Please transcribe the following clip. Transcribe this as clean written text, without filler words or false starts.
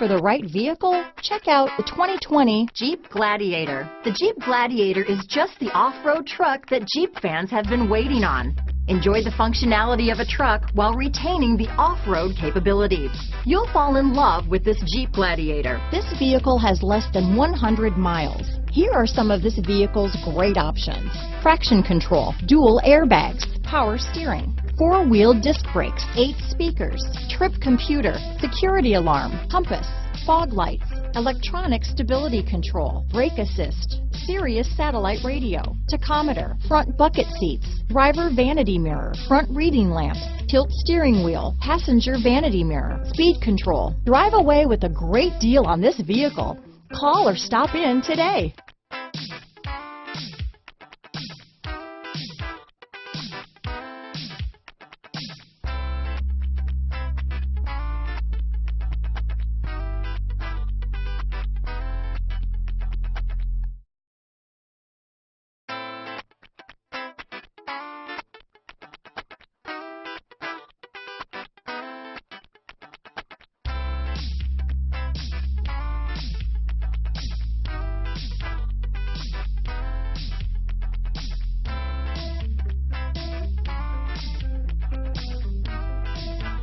for the right vehicle? Check out the 2020 Jeep Gladiator. The Jeep Gladiator is just the off-road truck that Jeep fans have been waiting on. Enjoy the functionality of a truck while retaining the off-road capabilities. You'll fall in love with this Jeep Gladiator. This vehicle has less than 100 miles. Here are some of this vehicle's great options: traction control, dual airbags, power steering, four-wheel disc brakes, 8 speakers, trip computer, security alarm, compass, fog lights, electronic stability control, brake assist, Sirius Satellite Radio, tachometer, front bucket seats, driver vanity mirror, front reading lamps, tilt steering wheel, passenger vanity mirror, speed control. Drive away with a great deal on this vehicle. Call or stop in today.